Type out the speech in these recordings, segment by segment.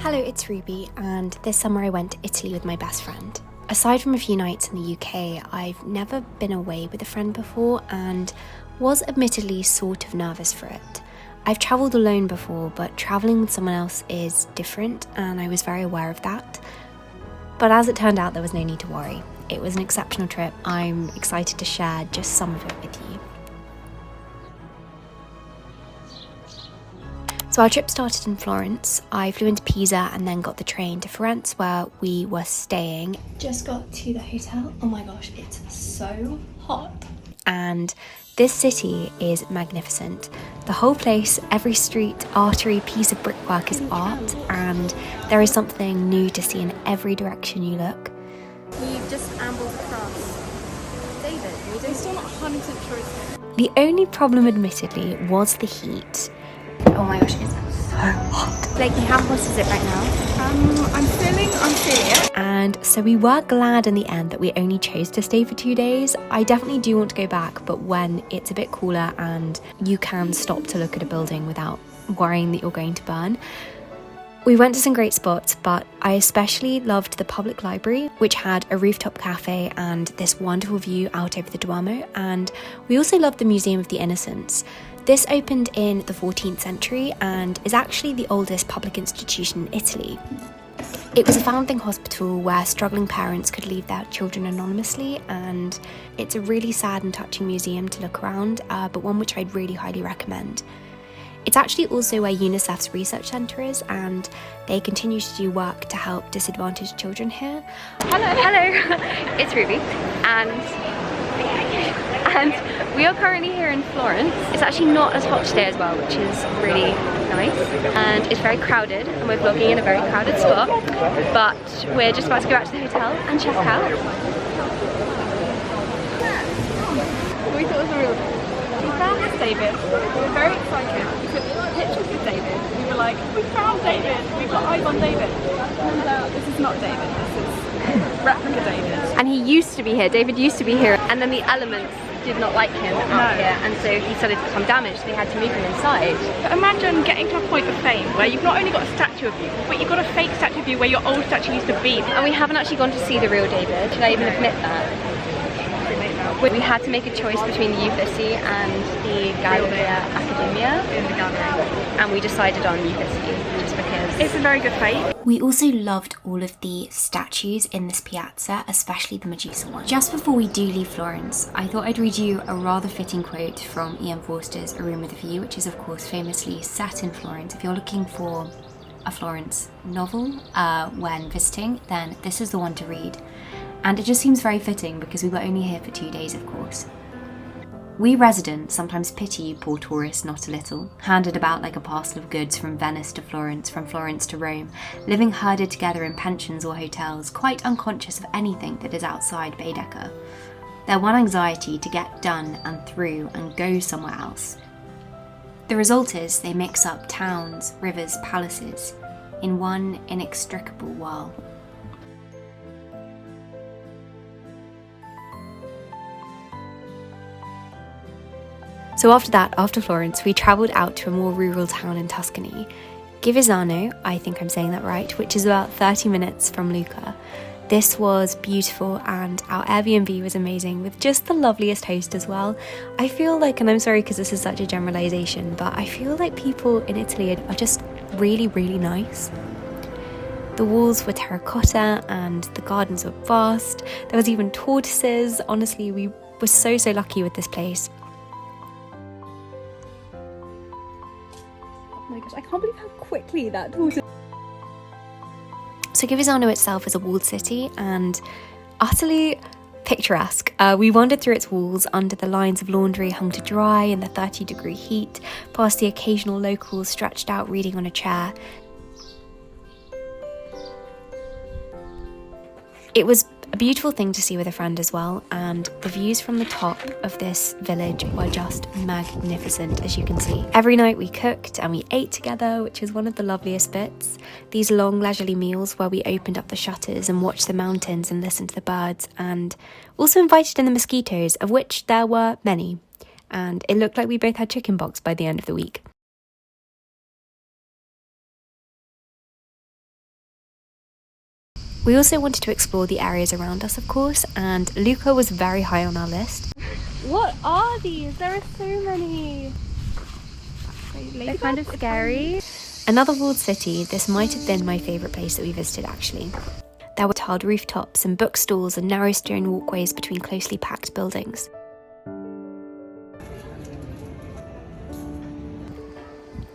Hello, it's Ruby, and this summer I went to Italy with my best friend. Aside from a few nights in the UK, I've never been away with a friend before and was admittedly sort of nervous for it. I've travelled alone before, but travelling with someone else is different, and I was very aware of that. But as it turned out, there was no need to worry. It was an exceptional trip. I'm excited to share just some of it with you. So our trip started in Florence. I flew into Pisa and then got the train to Florence where we were staying. Just got to the hotel. Oh my gosh, it's so hot. And this city is magnificent. The whole place, every street, artery, piece of brickwork is art, and there is something new to see in every direction you look. We've just ambled across. David, we're still not 100% sure it's here. The only problem, admittedly, was the heat. Oh my gosh, it's so hot. Blakeney, how hot is it right now? I'm feeling it. And so we were glad in the end that we only chose to stay for 2 days. I definitely do want to go back, but when it's a bit cooler and you can stop to look at a building without worrying that you're going to burn. We went to some great spots, but I especially loved the public library, which had a rooftop cafe and this wonderful view out over the Duomo. And we also loved the Museum of the Innocents. This opened in the 14th century and is actually the oldest public institution in Italy. It was a foundling hospital where struggling parents could leave their children anonymously, and it's a really sad and touching museum to look around, but one which I'd really highly recommend. It's actually also where UNICEF's research centre is, and they continue to do work to help disadvantaged children here. Hello, it's Ruby, and we are currently here in Florence. It's actually not as hot today as well, which is really nice. And it's very crowded, and we're vlogging in a very crowded spot, but we're just about to go back to the hotel and check out. We thought it was a real thing. We found this David. We were very excited. We took pictures with David. We were like, we found David. We've got eyes on David. Turns out this is not David. This is replica David. And he used to be here. David used to be here. And then the elements did not like him out here, and so he started to become damaged, so they had to move him inside. But imagine getting to a point of fame where you've not only got a statue of you, but you've got a fake statue of you where your old statue used to be. And we haven't actually gone to see the real David. Should I even admit that? We had to make a choice between the Uffizi and the Galleria Accademia, and we decided on Uffizi just because it's a very good fake. We also loved all of the statues in this piazza, especially the Medusa one. Just before we do leave Florence, I thought I'd read you a rather fitting quote from Ian Forster's A Room with a View, which is of course famously set in Florence. If you're looking for a Florence novel when visiting, then this is the one to read. And it just seems very fitting because we were only here for 2 days, of course. We residents sometimes pity you poor tourists not a little, handed about like a parcel of goods from Venice to Florence, from Florence to Rome, living herded together in pensions or hotels, quite unconscious of anything that is outside Baedeker. Their one anxiety to get done and through and go somewhere else. The result is they mix up towns, rivers, palaces in one inextricable whirl. So after Florence, we travelled out to a more rural town in Tuscany, Givesano, I think I'm saying that right, which is about 30 minutes from Lucca. This was beautiful, and our Airbnb was amazing with just the loveliest host as well. I feel like, and I'm sorry because this is such a generalisation, but I feel like people in Italy are just really, really nice. The walls were terracotta and the gardens were vast. There was even tortoises. Honestly, we were so lucky with this place. oh my gosh, I can't believe how quickly that tortoise. So Givesano itself is a walled city and utterly picturesque. We wandered through its walls under the lines of laundry hung to dry in the 30-degree heat, past the occasional locals stretched out reading on a chair. It was a beautiful thing to see with a friend as well, and the views from the top of this village were just magnificent, as you can see. Every night we cooked and we ate together, which is one of the loveliest bits. These long leisurely meals where we opened up the shutters and watched the mountains and listened to the birds, and also invited in the mosquitoes, of which there were many. And it looked like we both had chickenpox by the end of the week. We also wanted to explore the areas around us, of course, and Lucca was very high on our list. What are these? There are so many. They're kind of scary. Another walled city, this might have been my favourite place that we visited actually. There were tiled rooftops and bookstalls and narrow stone walkways between closely packed buildings.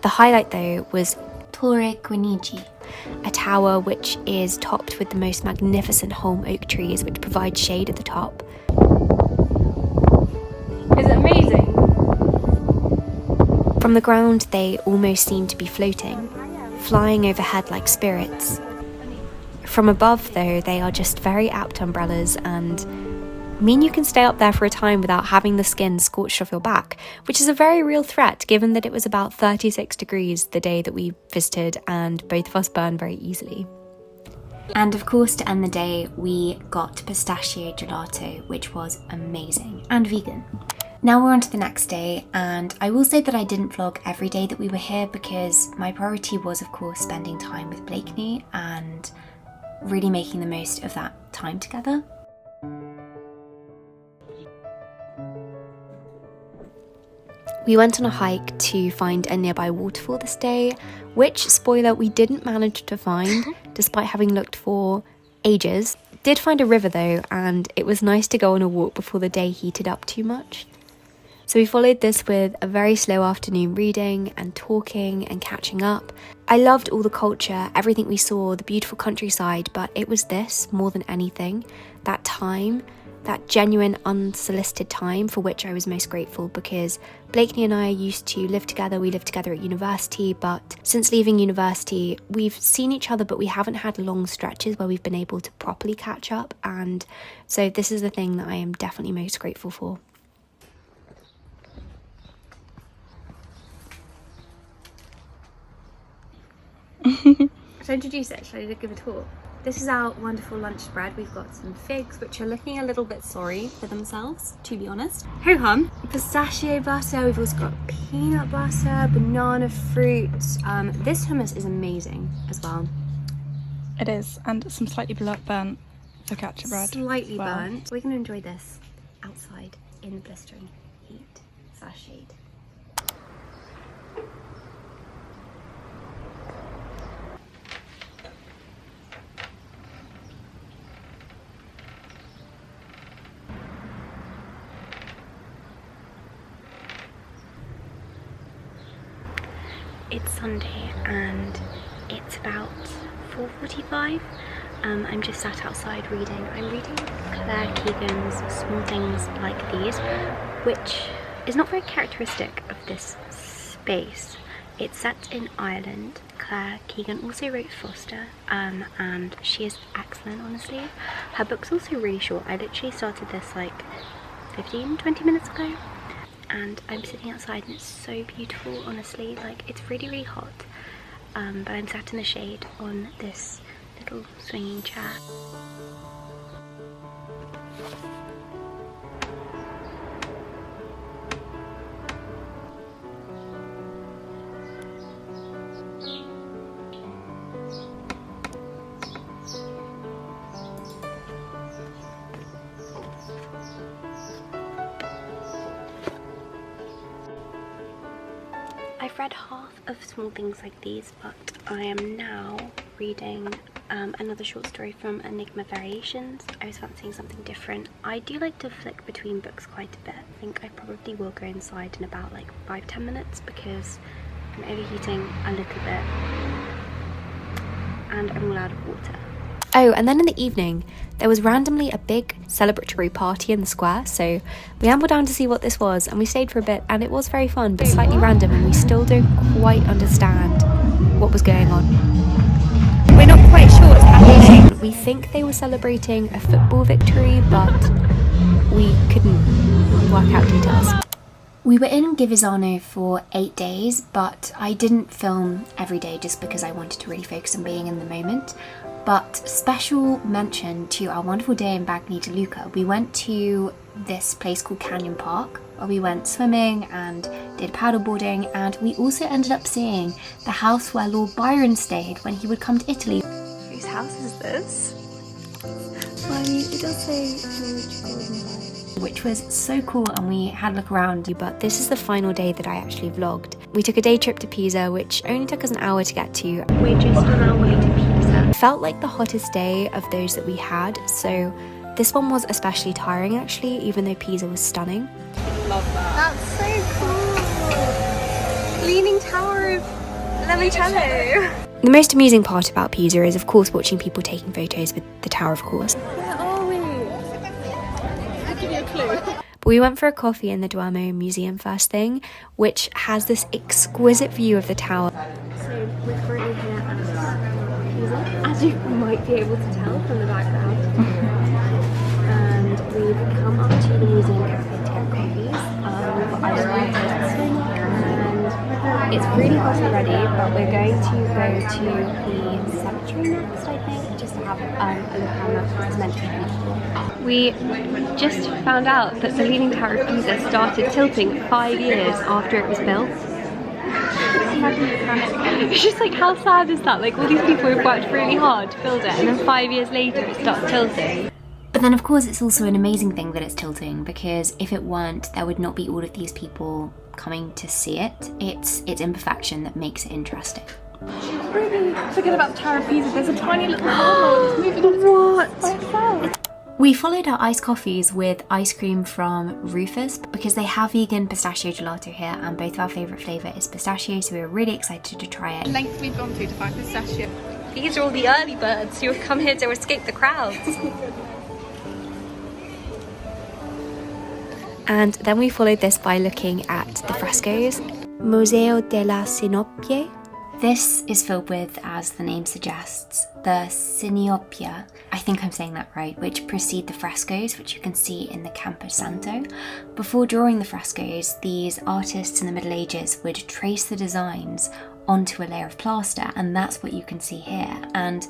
The highlight though was Torre Guinigi, a tower which is topped with the most magnificent holm oak trees which provide shade at the top. Is it amazing? From the ground they almost seem to be floating, flying overhead like spirits. From above though, they are just very apt umbrellas and mean you can stay up there for a time without having the skin scorched off your back, which is a very real threat given that it was about 36 degrees the day that we visited and both of us burned very easily. And of course, to end the day, we got pistachio gelato, which was amazing and vegan. Now we're on to the next day, and I will say that I didn't vlog every day that we were here because my priority was of course spending time with Blakeney and really making the most of that time together. We went on a hike to find a nearby waterfall this day, which, spoiler, we didn't manage to find despite having looked for ages. Did find a river though, and it was nice to go on a walk before the day heated up too much. So we followed this with a very slow afternoon reading and talking and catching up. I loved all the culture, everything we saw, the beautiful countryside, but it was this more than anything, that time, that genuine unsolicited time for which I was most grateful, because Blakeney and I used to live together. We lived together at university, but since leaving university we've seen each other, but we haven't had long stretches where we've been able to properly catch up, and so this is the thing that I am definitely most grateful for. To introduce it, shall I give a talk? This is our wonderful lunch spread. We've got some figs, which are looking a little bit sorry for themselves, to be honest. Ho-hum. Pistachio butter. We've also got peanut butter, banana fruit. This hummus is amazing as well. It is, and some slightly burnt focaccia bread. Slightly burnt. We're going to enjoy this outside in the blistering heat / shade. It's Sunday and it's about 4:45. I'm just sat outside reading. I'm reading Claire Keegan's Small Things Like These, which is not very characteristic of this space. It's set in Ireland. Claire Keegan also wrote Foster, and she is excellent, honestly. Her book's also really short. I literally started this like 15-20 minutes ago. And I'm sitting outside and it's so beautiful, honestly. Like, it's really, really hot, but I'm sat in the shade on this little swinging chair. I've read half of Small Things Like These, but I am now reading another short story from Enigma Variations. I was fancying something different. I do like to flick between books quite a bit. I think I probably will go inside in about like 5-10 minutes because I'm overheating a little bit and I'm all out of water. Oh, and then in the evening, there was randomly a big celebratory party in the square, so we ambled down to see what this was, and we stayed for a bit, and it was very fun, but slightly random, and we still don't quite understand what was going on. We're not quite sure what's happening. We think they were celebrating a football victory, but we couldn't work out details. We were in Givizano for 8 days, but I didn't film every day just because I wanted to really focus on being in the moment. But special mention to our wonderful day in Blakeney to Lucca. We went to this place called Canyon Park, where we went swimming and did paddleboarding, and we also ended up seeing the house where Lord Byron stayed when he would come to Italy. Whose house is this? Well, I mean, it does say which was so cool, and we had a look around. But this is the final day that I actually vlogged. We took a day trip to Pisa, which only took us an hour to get to. We're just on our way to Pisa. It felt like the hottest day of those that we had, so this one was especially tiring actually, even though Pisa was stunning. Love that. That's so cool. Leaning Tower of Lemoncello. The most amusing part about Pisa is, of course, watching people taking photos with the tower, of course. Where are we? I'll give you a clue. But we went for a coffee in the Duomo Museum first thing, which has this exquisite view of the tower. So we're currently here at Pisa, as you might be able to tell from the background. And we've come up to the museum cafe to get coffees. We've got ice cream tasting, and it's really hot already, but we're going to go to the cemetery next, I think, just to have a look around that, because it's meant to be beautiful. We just found out that the Leaning Tower of Pisa started tilting 5 years after it was built. It's just like, how sad is that? Like, all these people have worked really hard to build it, and then 5 years later it starts tilting. But then, of course, it's also an amazing thing that it's tilting, because if it weren't, there would not be all of these people coming to see it. It's imperfection that makes it interesting. Really? Forget about the Tower of Pisa, there's a tiny little hole that's moving on by itself. We followed our iced coffees with ice cream from Rufus because they have vegan pistachio gelato here, and both of our favourite flavour is pistachio, so we were really excited to try it. The length we've gone through to find pistachio. These are all the early birds who have come here to escape the crowds. And then we followed this by looking at the frescoes. Museo della Sinopie. This is filled with, as the name suggests, the Siniopia, I think I'm saying that right, which precede the frescoes, which you can see in the Campo Santo. Before drawing the frescoes, these artists in the Middle Ages would trace the designs onto a layer of plaster, and that's what you can see here. And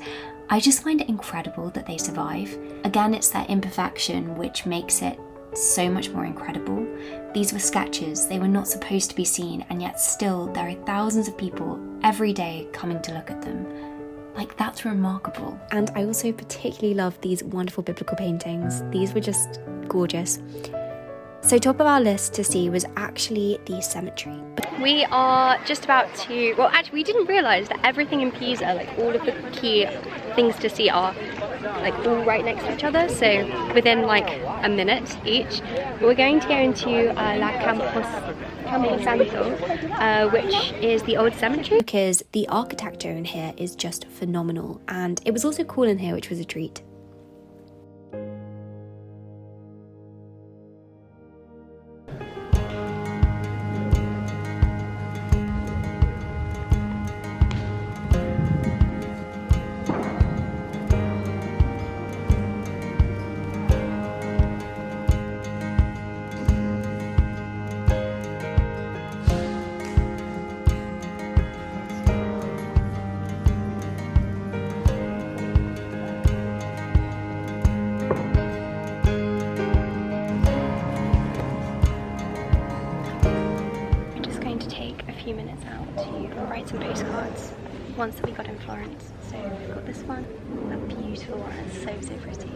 I just find it incredible that they survive. Again, it's that imperfection which makes it so much more incredible. These were sketches, they were not supposed to be seen, and yet still there are thousands of people every day coming to look at them. Like, that's remarkable. And I also particularly love these wonderful biblical paintings. These were just gorgeous. So top of our list to see was actually the cemetery. We are just about to, well actually we didn't realise that everything in Pisa, like all of the key things to see are like all right next to each other, so within like a minute each. But we're going to go into La Campo Santo, which is the old cemetery. Because the architecture in here is just phenomenal, and it was also cool in here, which was a treat. Minutes out to write some postcards, ones that we got in Florence. So we've got this one, a beautiful one, it's so pretty.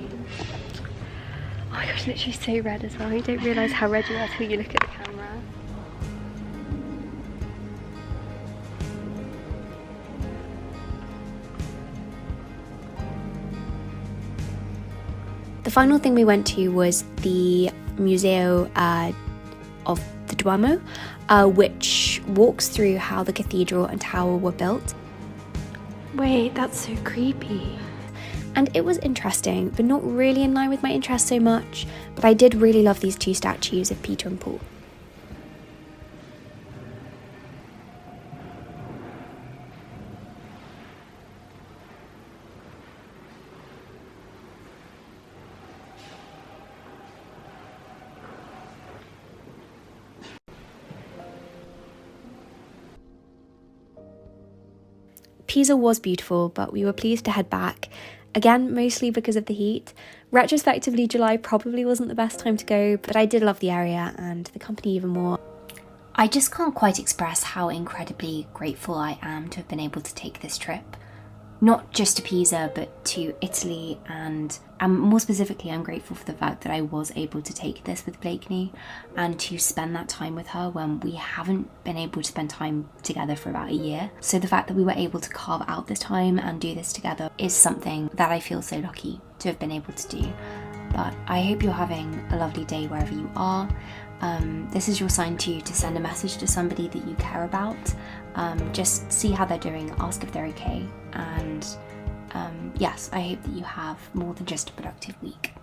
Oh my gosh, literally so red as well. You don't realise how red you are till you look at the camera. The final thing we went to was the Museo of the Duomo, which walks through how the cathedral and tower were built. Wait, that's so creepy. And it was interesting, but not really in line with my interest so much. But I did really love these two statues of Peter and Paul. Pisa was beautiful, but we were pleased to head back. Again, mostly because of the heat. Retrospectively, July probably wasn't the best time to go, but I did love the area and the company even more. I just can't quite express how incredibly grateful I am to have been able to take this trip. not just to Pisa, but to Italy, and more specifically, I'm grateful for the fact that I was able to take this with Blakeney and to spend that time with her when we haven't been able to spend time together for about a year. So the fact that we were able to carve out this time and do this together is something that I feel so lucky to have been able to do. But I hope you're having a lovely day wherever you are. This is your sign to send a message to somebody that you care about. Just see how they're doing, ask if they're okay, and yes, I hope that you have more than just a productive week.